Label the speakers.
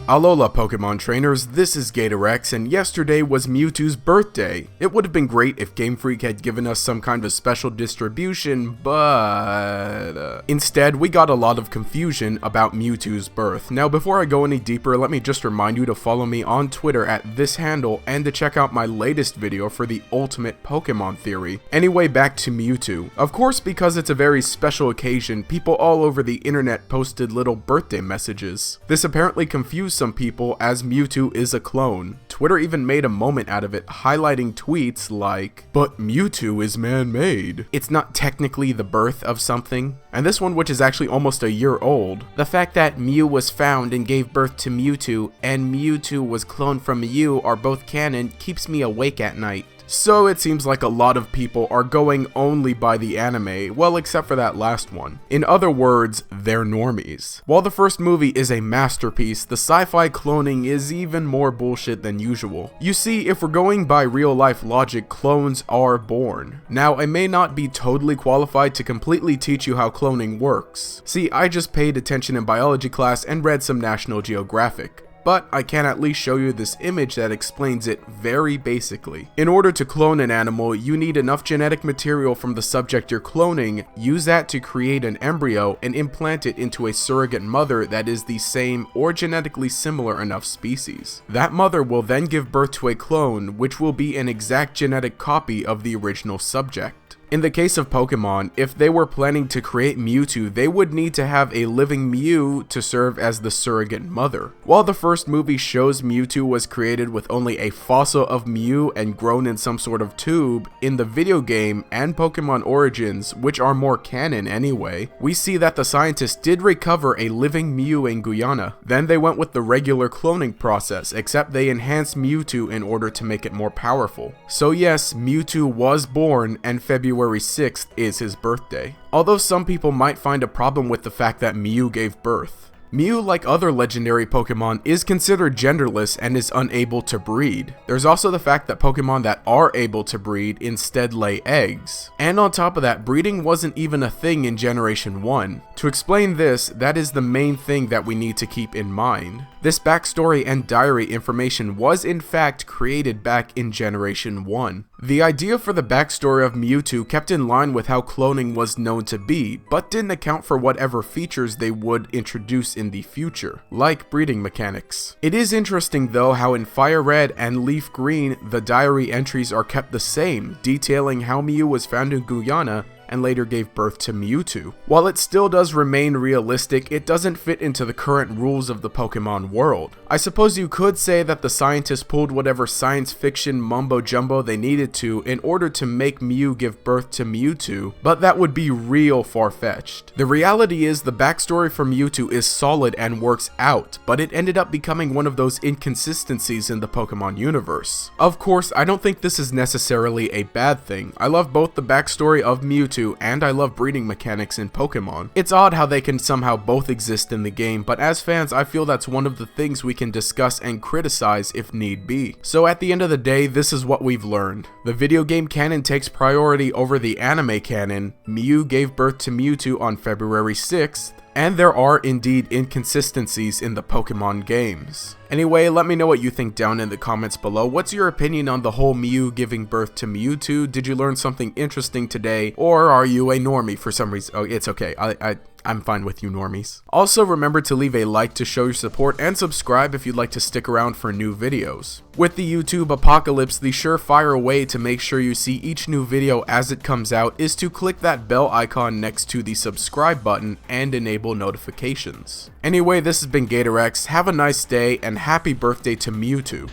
Speaker 1: Alola Pokemon trainers, this is GatorEX, and yesterday was Mewtwo's birthday. It would have been great if Game Freak had given us some kind of special distribution, but instead we got a lot of confusion about Mewtwo's birth. Now before I go any deeper, let me just remind you to follow me on Twitter at this handle and to check out my latest video for the ultimate Pokemon theory. Anyway, back to Mewtwo. Of course, because it's a very special occasion, people all over the internet posted little birthday messages. This apparently confused some people as Mewtwo is a clone. Twitter even made a moment out of it, highlighting tweets like, "But Mewtwo is man-made. It's not technically the birth of something." And this one, which is actually almost a year old. "The fact that Mew was found and gave birth to Mewtwo, and Mewtwo was cloned from Mew are both canon, keeps me awake at night." So it seems like a lot of people are going only by the anime, well except for that last one. In other words, they're normies. While the first movie is a masterpiece, the sci-fi cloning is even more bullshit than usual. You see, if we're going by real life logic, clones are born. Now, I may not be totally qualified to completely teach you how cloning works. See, I just paid attention in biology class and read some National Geographic. But I can at least show you this image that explains it very basically. In order to clone an animal, you need enough genetic material from the subject you're cloning, use that to create an embryo, and implant it into a surrogate mother that is the same or genetically similar enough species. That mother will then give birth to a clone, which will be an exact genetic copy of the original subject. In the case of Pokemon, if they were planning to create Mewtwo, they would need to have a living Mew to serve as the surrogate mother. While the first movie shows Mewtwo was created with only a fossil of Mew and grown in some sort of tube, in the video game and Pokemon Origins, which are more canon anyway, we see that the scientists did recover a living Mew in Guyana. Then they went with the regular cloning process, except they enhanced Mewtwo in order to make it more powerful. So yes, Mewtwo was born, and February 6th is his birthday. Although some people might find a problem with the fact that Mew gave birth. Mew, like other legendary Pokemon, is considered genderless and is unable to breed. There's also the fact that Pokemon that are able to breed instead lay eggs. And on top of that, breeding wasn't even a thing in Generation 1. To explain this, that is the main thing that we need to keep in mind. This backstory and diary information was in fact created back in Generation 1. The idea for the backstory of Mewtwo kept in line with how cloning was known to be, but didn't account for whatever features they would introduce in the future, like breeding mechanics. It is interesting though how in Fire Red and Leaf Green, the diary entries are kept the same, detailing how Mew was found in Guyana and later gave birth to Mewtwo. While it still does remain realistic, it doesn't fit into the current rules of the Pokemon world. I suppose you could say that the scientists pulled whatever science fiction mumbo jumbo they needed to in order to make Mew give birth to Mewtwo, but that would be real far-fetched. The reality is the backstory for Mewtwo is solid and works out, but it ended up becoming one of those inconsistencies in the Pokemon universe. Of course, I don't think this is necessarily a bad thing. I love both the backstory of Mewtwo and I love breeding mechanics in Pokemon. It's odd how they can somehow both exist in the game, but as fans I feel that's one of the things we can discuss and criticize if need be. So at the end of the day, this is what we've learned. The video game canon takes priority over the anime canon. Mew gave birth to Mewtwo on February 6th, and there are indeed inconsistencies in the Pokemon games. Anyway, let me know what you think down in the comments below. What's your opinion on the whole Mew giving birth to Mewtwo? Did you learn something interesting today? Or are you a normie for some reason? Oh, it's okay. I'm fine with you normies. Also, remember to leave a like to show your support and subscribe if you'd like to stick around for new videos. With the YouTube apocalypse, the surefire way to make sure you see each new video as it comes out is to click that bell icon next to the subscribe button and enable notifications. Anyway, this has been GatorEX. Have a nice day and happy birthday to Mewtwo.